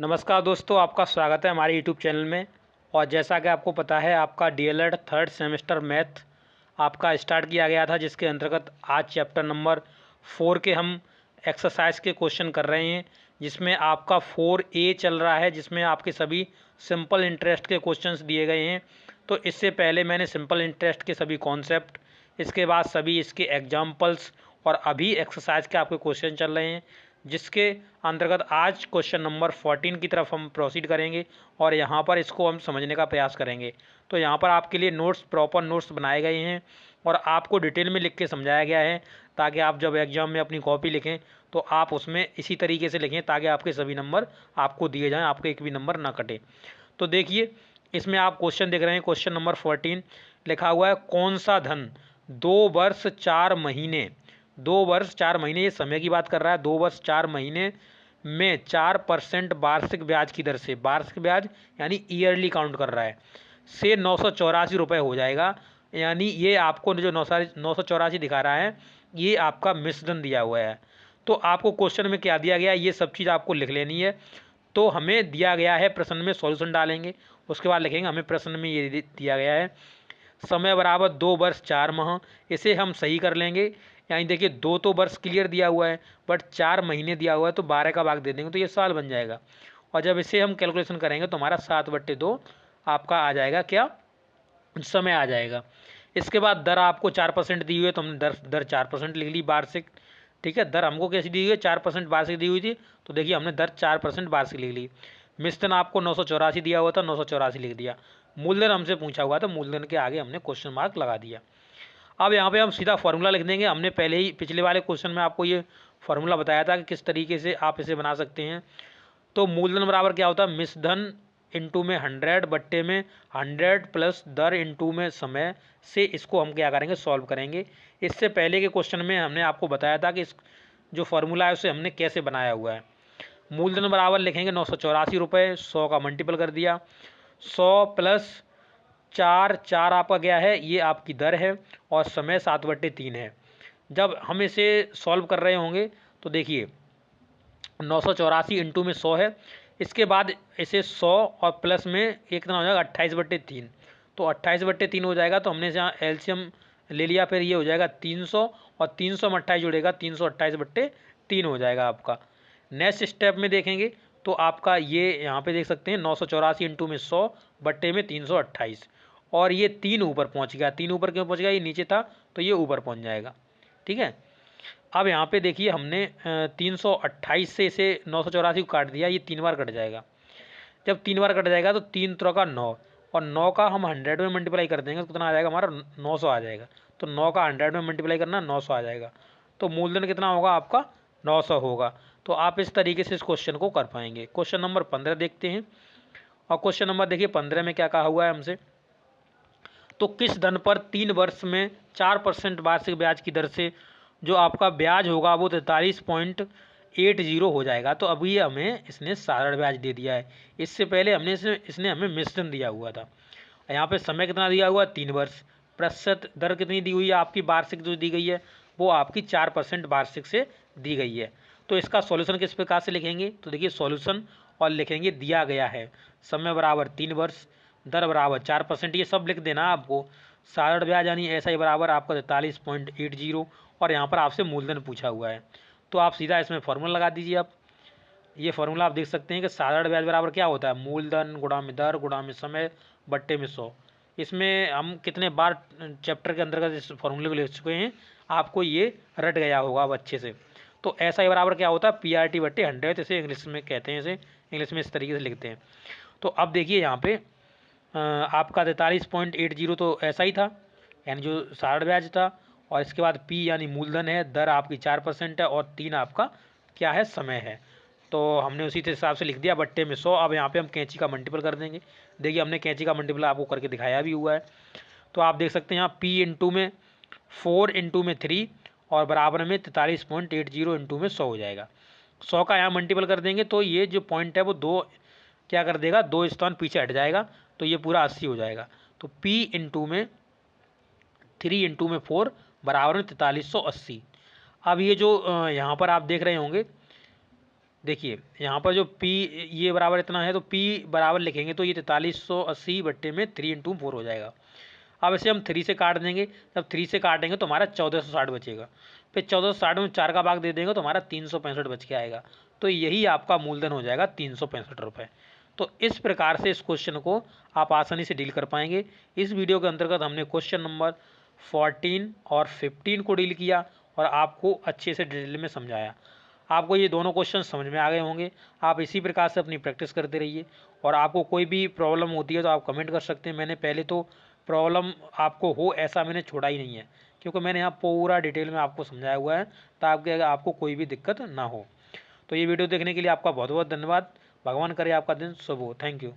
नमस्कार दोस्तों, आपका स्वागत है हमारे यूट्यूब चैनल में। और जैसा कि आपको पता है, आपका डीएलएड थर्ड सेमेस्टर मैथ आपका स्टार्ट किया गया था, जिसके अंतर्गत आज चैप्टर नंबर 4 के हम एक्सरसाइज के क्वेश्चन कर रहे हैं, जिसमें आपका 4A चल रहा है, जिसमें आपके सभी सिंपल इंटरेस्ट के क्वेश्चंस दिए गए हैं। तो इससे पहले मैंने सिंपल इंटरेस्ट के सभी कॉन्सेप्ट, इसके बाद सभी इसके एग्जाम्पल्स और अभी एक्सरसाइज के आपके क्वेश्चन चल रहे हैं, जिसके अंतर्गत आज क्वेश्चन नंबर 14 की तरफ हम प्रोसीड करेंगे और यहाँ पर इसको हम समझने का प्रयास करेंगे। तो यहाँ पर आपके लिए नोट्स, प्रॉपर नोट्स बनाए गए हैं और आपको डिटेल में लिख के समझाया गया है, ताकि आप जब एग्जाम में अपनी कॉपी लिखें तो आप उसमें इसी तरीके से लिखें, ताकि आपके सभी नंबर आपको दिए जाएँ, आपको एक भी नंबर ना कटे। तो देखिए, इसमें आप क्वेश्चन देख रहे हैं, क्वेश्चन नंबर 14 लिखा हुआ है, कौन सा धन 2 वर्ष 4 महीने 2 वर्ष 4 महीने, ये समय की बात कर रहा है, 2 वर्ष 4 महीने में 4% वार्षिक ब्याज की दर से, वार्षिक ब्याज यानी ईयरली काउंट कर रहा है, से 984 रुपये हो जाएगा। यानी ये आपको जो 984 दिखा रहा है, ये आपका मिश्रण दिया हुआ है। तो आपको क्वेश्चन में क्या दिया गया है, ये सब चीज़ आपको लिख लेनी है। तो हमें दिया गया है, प्रश्न में सॉल्यूशन डालेंगे, उसके बाद लिखेंगे हमें प्रश्न में ये दिया गया है, समय बराबर 2 वर्ष 4 माह, इसे हम सही कर लेंगे। यानी देखिए, 2 तो वर्ष क्लियर दिया हुआ है, बट 4 महीने दिया हुआ है, तो 12 का भाग दे देंगे तो ये साल बन जाएगा। और जब इसे हम कैलकुलेशन करेंगे तो हमारा 7/2 आपका आ जाएगा, क्या समय आ जाएगा। इसके बाद दर आपको 4% दी हुई है, तो हमने दर 4% लिख ली वार्षिक। ठीक है, दर हमको कैसी दी हुई है, 4% वार्षिक दी हुई थी, तो देखिए हमने दर 4% वार्षिक लिख ली। मिश्रण आपको 984 दिया हुआ था, 984 लिख दिया। मूलधन हमसे पूछा हुआ था, मूलधन के आगे हमने क्वेश्चन मार्क लगा दिया। अब यहाँ पे हम सीधा फार्मूला लिख देंगे। हमने पहले ही पिछले वाले क्वेश्चन में आपको ये फार्मूला बताया था कि किस तरीके से आप इसे बना सकते हैं। तो मूलधन बराबर क्या होता है, मिश्रधन इंटू में 100 बट्टे में 100 प्लस दर इंटू में समय से, इसको हम क्या करेंगे, सॉल्व करेंगे। इससे पहले के क्वेश्चन में हमने आपको बताया था कि इस जो फार्मूला है उसे हमने कैसे बनाया हुआ है। मूलधन बराबर लिखेंगे 984 रुपये, 100 का मल्टीपल कर दिया, 100 प्लस 4 आपका क्या है, ये आपकी दर है, और समय 7/3 है। जब हम इसे सॉल्व कर रहे होंगे तो देखिए 984 इंटू में 100 है, इसके बाद इसे 100 और प्लस में एक कितना हो जाएगा, 28/3, तो 28/3 हो जाएगा। तो हमने यहाँ एलसीएम ले लिया, फिर ये हो जाएगा 300, और 300 में 28 जुड़ेगा, 328/3 हो जाएगा आपका। नेक्स्ट स्टेप में देखेंगे तो आपका ये यहाँ पे देख सकते हैं, 984 इंटू में 100 बट्टे में 328, और ये 3 ऊपर पहुँच गया। 3 ऊपर क्यों पहुँच गया, ये नीचे था तो ये ऊपर पहुँच जाएगा। ठीक है, अब यहाँ पे देखिए हमने 328 से इसे 984 को काट दिया, ये 3 बार कट जाएगा। जब 3 बार कट जाएगा तो 3 3 का 9, और 9 का हम 100 में मल्टीप्लाई कर देंगे तो कितना आ जाएगा हमारा, 900 आ जाएगा। तो 9 का 100 में मल्टीप्लाई करना, 900 आ जाएगा। तो मूलधन कितना होगा आपका, 900 होगा। तो आप इस तरीके से इस क्वेश्चन को कर पाएंगे। क्वेश्चन नंबर 15 देखते हैं, और क्वेश्चन नंबर देखिए 15 में क्या कहा हुआ है हमसे, तो किस धन पर 3 वर्ष में 4% वार्षिक ब्याज की दर से जो आपका ब्याज होगा वो 43.80 हो जाएगा। तो अभी हमें इसने साधारण ब्याज दे दिया है, इससे पहले इसने हमें मिश्रण दिया हुआ था। यहाँ पे समय कितना दिया हुआ है, 3 वर्ष। प्रतिशत दर कितनी दी हुई है आपकी, वार्षिक जो दी गई है वो आपकी 4% वार्षिक से दी गई है। तो इसका सॉल्यूशन किस प्रकार से लिखेंगे, तो देखिए सॉल्यूशन और लिखेंगे, दिया गया है समय बराबर 3 वर्ष, दर बराबर 4%, ये सब लिख देना आपको। साधारण ब्याज यानी SI बराबर आपका 43.80, और यहाँ पर आपसे मूलधन पूछा हुआ है, तो आप सीधा इसमें फॉर्मूला लगा दीजिए। आप ये फार्मूला आप देख सकते हैं कि साधारण ब्याज बराबर क्या होता है, मूलधन गुणा में दर गुणा में समय बट्टे में 100। इसमें हम कितने बार चैप्टर के अंतर्गत इस फार्मूले को लिख चुके हैं, आपको ये रट गया होगा अब अच्छे से। तो ऐसा ही बराबर क्या होता है, PRT/100, इसे इंग्लिश में कहते हैं, इसे इंग्लिश में इस तरीके से लिखते हैं। तो अब देखिए यहाँ पे आपका 43.80 तो ऐसा ही था, यानी जो साधारण ब्याज था, और इसके बाद P यानी मूलधन है, दर आपकी 4% है, और 3 आपका क्या है, समय है। तो हमने उसी हिसाब से लिख दिया बट्टे में 100। अब यहाँ पे हम कैंची का मल्टीपल कर देंगे। देखिए हमने कैंची का मल्टीपल आपको करके दिखाया भी हुआ है। तो आप देख सकते हैं यहाँ P इंटू में 4 इंटू में 3 और बराबर में 43.80 इंटू में 100 हो जाएगा। 100 का यहाँ मल्टीपल कर देंगे तो ये जो पॉइंट है वो 2 क्या कर देगा, 2 स्थान पीछे हट जाएगा, तो ये पूरा 80 हो जाएगा। तो P इंटू में 3 इंटू में 4 बराबर में 4380। अब ये जो यहाँ पर आप देख रहे होंगे देखिए यहाँ पर जो P ये बराबर इतना है, तो P बराबर लिखेंगे तो ये 4380 में 3 × 4 हो जाएगा। अब इसे हम 3 से काट देंगे, जब 3 से काटेंगे तो हमारा 1460 बचेगा। फिर 1460 में 4 का भाग दे देंगे तो हमारा 365 बच के आएगा। तो यही आपका मूलधन हो जाएगा 365 रुपये। तो इस प्रकार से इस क्वेश्चन को आप आसानी से डील कर पाएंगे। इस वीडियो के अंतर्गत हमने क्वेश्चन नंबर 14 और 15 को डील किया और आपको अच्छे से डिटेल में समझाया। आपको ये दोनों क्वेश्चन समझ में आ गए होंगे। आप इसी प्रकार से अपनी प्रैक्टिस करते रहिए, और आपको कोई भी प्रॉब्लम होती है तो आप कमेंट कर सकते हैं। मैंने पहले तो प्रॉब्लम आपको हो ऐसा मैंने छोड़ा ही नहीं है, क्योंकि मैंने यहाँ पूरा डिटेल में आपको समझाया हुआ है ताकि आपको कोई भी दिक्कत ना हो। तो ये वीडियो देखने के लिए आपका बहुत बहुत धन्यवाद। भगवान करे आपका दिन शुभ हो। Thank you.